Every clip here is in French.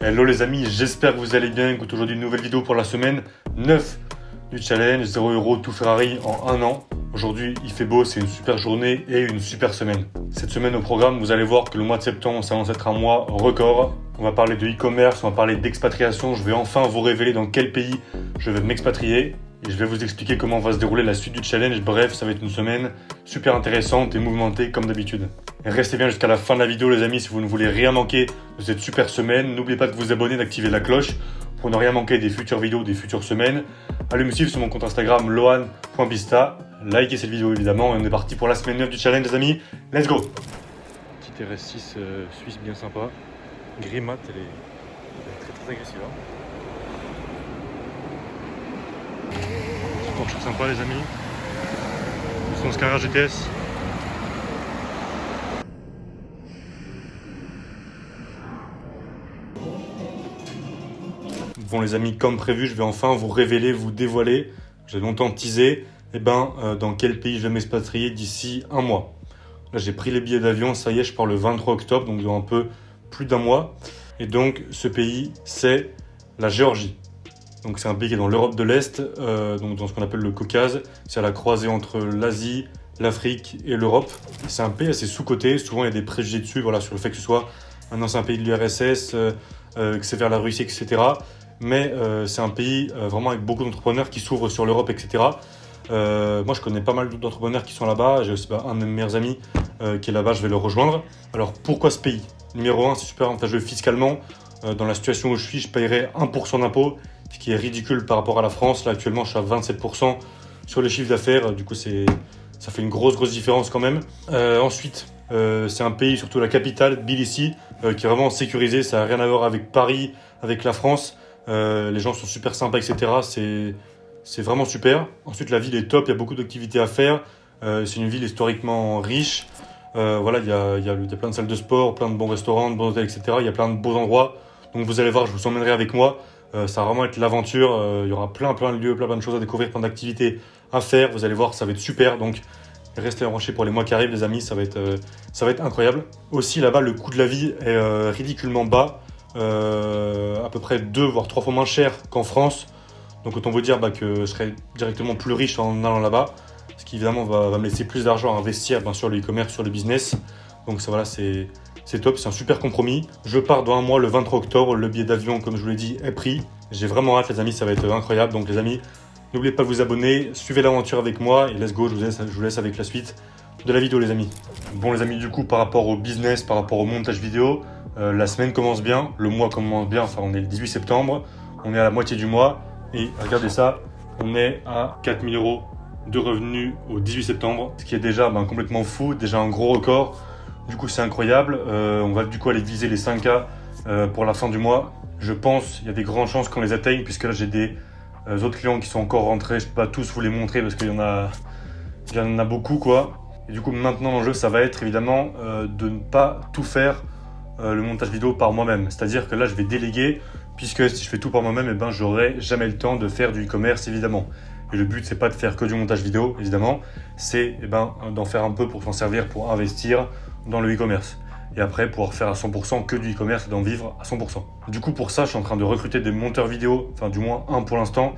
Hello les amis, j'espère que vous allez bien. Écoute, aujourd'hui une nouvelle vidéo pour la semaine 9 du challenge 0 € tout Ferrari en un an. Aujourd'hui il fait beau, c'est une super journée et une super semaine. Cette semaine au programme, vous allez voir que le mois de septembre s'annonce être un mois record. On va parler de e-commerce, on va parler d'expatriation. Je vais enfin vous révéler dans quel pays je vais m'expatrier. Et je vais vous expliquer comment va se dérouler la suite du challenge. Bref, ça va être une semaine super intéressante et mouvementée comme d'habitude. Et restez bien jusqu'à la fin de la vidéo les amis si vous ne voulez rien manquer de cette super semaine. N'oubliez pas de vous abonner, d'activer la cloche pour ne rien manquer des futures vidéos, des futures semaines. Allez me suivre sur mon compte Instagram lohan.pista. Likez cette vidéo évidemment et on est parti pour la semaine 9 du challenge les amis. Let's go. Petite RS6 suisse bien sympa. Gris mat, elle est très agressive. Porsche sympa les amis. Son Scara GTS. Bon les amis, comme prévu, je vais enfin vous révéler, vous dévoiler, j'ai longtemps teasé, dans quel pays je vais m'expatrier d'ici un mois. Là j'ai pris les billets d'avion, ça y est, je pars le 23 octobre, donc dans un peu plus d'un mois. Et donc ce pays, c'est la Géorgie. Donc c'est un pays qui est dans l'Europe de l'Est, donc dans ce qu'on appelle le Caucase. C'est à la croisée entre l'Asie, l'Afrique et l'Europe. C'est un pays assez sous-coté, souvent il y a des préjugés dessus, voilà, sur le fait que ce soit un ancien pays de l'URSS, que c'est vers la Russie, etc. Mais c'est un pays vraiment avec beaucoup d'entrepreneurs qui s'ouvrent sur l'Europe, etc. Moi je connais pas mal d'entrepreneurs qui sont là-bas, j'ai aussi un de mes meilleurs amis qui est là-bas, je vais le rejoindre. Alors pourquoi ce pays? Numéro 1, c'est super avantageux fiscalement. Dans la situation où je suis, je paierai 1% d'impôt, ce qui est ridicule par rapport à la France. Là, actuellement, je suis à 27% sur les chiffres d'affaires. Du coup, ça fait une grosse différence quand même. Ensuite, c'est un pays, surtout la capitale, Tbilissi, qui est vraiment sécurisé. Ça n'a rien à voir avec Paris, avec la France. Les gens sont super sympas, etc. C'est vraiment super. Ensuite, la ville est top. Il y a beaucoup d'activités à faire. C'est une ville historiquement riche. Voilà, il y a plein de salles de sport, plein de bons restaurants, de bons hôtels, etc. Il y a plein de beaux endroits. Donc vous allez voir, je vous emmènerai avec moi. Ça va vraiment être l'aventure. Il y aura plein de lieux, plein de choses à découvrir, plein d'activités à faire. Vous allez voir, ça va être super. Donc restez branchés pour les mois qui arrivent, les amis. Ça va être incroyable. Aussi là-bas, le coût de la vie est ridiculement bas. À peu près 2 voire 3 fois moins cher qu'en France. Donc autant vous dire que je serai directement plus riche en allant là-bas. Ce qui évidemment va me laisser plus d'argent à investir bien sûr le e-commerce, sur le business. Donc ça, voilà, c'est top, c'est un super compromis. Je pars dans un mois le 23 octobre, le billet d'avion comme je vous l'ai dit est pris. J'ai vraiment hâte les amis, ça va être incroyable. Donc les amis, n'oubliez pas de vous abonner, suivez l'aventure avec moi et let's go, je vous laisse avec la suite de la vidéo les amis. Bon les amis, du coup par rapport au business, par rapport au montage vidéo, la semaine commence bien, le mois commence bien, enfin on est le 18 septembre, on est à la moitié du mois et regardez ça, on est à 4000 € de revenus au 18 septembre, ce qui est déjà complètement fou, déjà un gros record. Du coup c'est incroyable, on va du coup aller viser les 5K pour la fin du mois. Je pense il y a des grandes chances qu'on les atteigne puisque là j'ai des autres clients qui sont encore rentrés. Je ne peux pas tous vous les montrer parce qu'il y en a beaucoup quoi. Et du coup maintenant l'enjeu ça va être évidemment de ne pas tout faire le montage vidéo par moi-même. C'est-à-dire que là je vais déléguer puisque si je fais tout par moi-même, j'aurai jamais le temps de faire du e-commerce évidemment. Et le but, c'est pas de faire que du montage vidéo, évidemment, c'est d'en faire un peu pour s'en servir, pour investir dans le e-commerce. Et après, pouvoir faire à 100% que du e-commerce et d'en vivre à 100%. Du coup, pour ça, je suis en train de recruter des monteurs vidéo, enfin du moins un pour l'instant,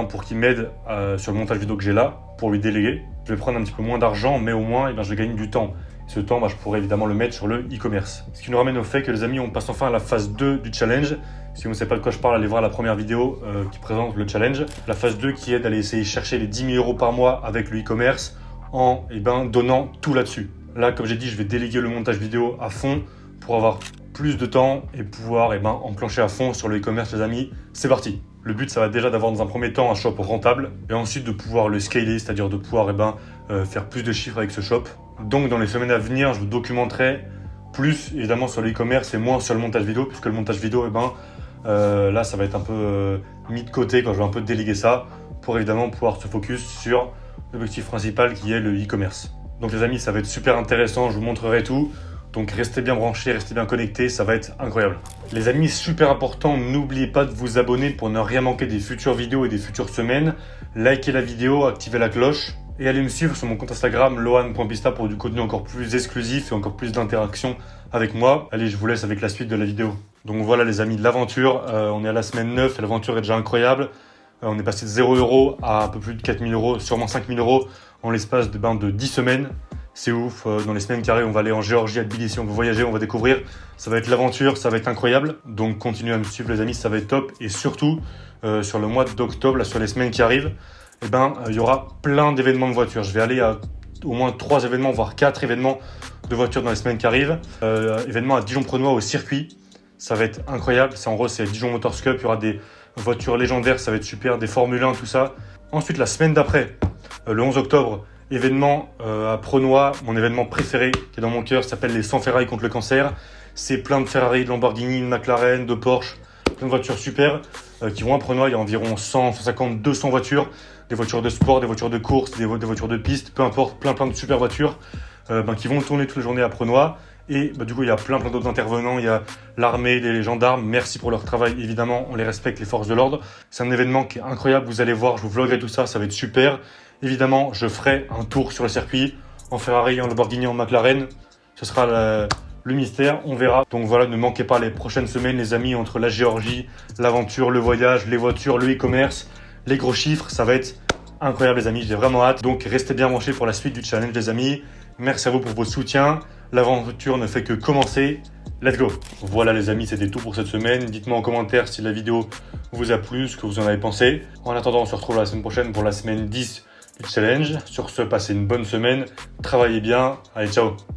pour qu'il m'aide sur le montage vidéo que j'ai là, pour lui déléguer. Je vais prendre un petit peu moins d'argent, mais au moins, je vais gagner du temps. Et ce temps, je pourrais évidemment le mettre sur le e-commerce. Ce qui nous ramène au fait que les amis, on passe enfin à la phase 2 du challenge. Si vous ne savez pas de quoi je parle, allez voir la première vidéo qui présente le challenge. La phase 2 qui est d'aller essayer de chercher les 10 000 € par mois avec le e-commerce en donnant tout là-dessus. Là, comme j'ai dit, je vais déléguer le montage vidéo à fond pour avoir plus de temps et pouvoir enclencher à fond sur le e-commerce les amis. C'est parti. Le but, ça va déjà d'avoir dans un premier temps un shop rentable et ensuite de pouvoir le scaler, c'est-à-dire de pouvoir faire plus de chiffres avec ce shop. Donc dans les semaines à venir, je vous documenterai plus évidemment sur le e-commerce et moins sur le montage vidéo puisque le montage vidéo, là, ça va être un peu mis de côté quand je vais un peu déléguer ça pour évidemment pouvoir se focus sur l'objectif principal qui est le e-commerce. Donc les amis, ça va être super intéressant, je vous montrerai tout. Donc restez bien branchés, restez bien connectés, ça va être incroyable. Les amis, super important, n'oubliez pas de vous abonner pour ne rien manquer des futures vidéos et des futures semaines. Likez la vidéo, activez la cloche et allez me suivre sur mon compte Instagram lohan.pista pour du contenu encore plus exclusif et encore plus d'interaction avec moi. Allez, je vous laisse avec la suite de la vidéo. Donc voilà les amis, l'aventure, on est à la semaine 9 et l'aventure est déjà incroyable. On est passé de 0 € à un peu plus de 4 000 €, sûrement 5 000 € en l'espace de 10 semaines. C'est ouf, dans les semaines qui arrivent, on va aller en Géorgie, à Tbilissi, on va voyager, on va découvrir. Ça va être l'aventure, ça va être incroyable. Donc continuez à me suivre les amis, ça va être top. Et surtout, sur le mois d'octobre, sur les semaines qui arrivent, il y aura plein d'événements de voitures. Je vais aller à au moins 3 événements, voire 4 événements de voitures dans les semaines qui arrivent. Événement à Dijon-Prenois au circuit, ça va être incroyable. C'est Dijon Motors Cup, il y aura des voitures légendaires, ça va être super, des Formule 1, tout ça. Ensuite, la semaine d'après, le 11 octobre, événement à Prenois, mon événement préféré qui est dans mon cœur, s'appelle les 100 Ferrari contre le cancer. C'est plein de Ferrari, de Lamborghini, de McLaren, de Porsche, plein de voitures super qui vont à Prenois. Il y a environ 100, 150, 200 voitures, des voitures de sport, des voitures de course, des voitures de piste, peu importe, plein de super voitures qui vont tourner toute la journée à Prenois. Et du coup, il y a plein d'autres intervenants. Il y a l'armée, les gendarmes. Merci pour leur travail. Évidemment, on les respecte, les forces de l'ordre. C'est un événement qui est incroyable. Vous allez voir, je vous vloguerai tout ça. Ça va être super. Évidemment, je ferai un tour sur le circuit en Ferrari, en Lamborghini, en McLaren. Ce sera le mystère. On verra. Donc voilà, ne manquez pas les prochaines semaines, les amis, entre la Géorgie, l'aventure, le voyage, les voitures, le e-commerce, les gros chiffres. Ça va être incroyable, les amis. J'ai vraiment hâte. Donc, restez bien branchés pour la suite du challenge, les amis. Merci à vous pour vos soutiens. L'aventure ne fait que commencer. Let's go! Voilà les amis, c'était tout pour cette semaine. Dites-moi en commentaire si la vidéo vous a plu, ce que vous en avez pensé. En attendant, on se retrouve la semaine prochaine pour la semaine 10 du challenge. Sur ce, passez une bonne semaine. Travaillez bien. Allez, ciao!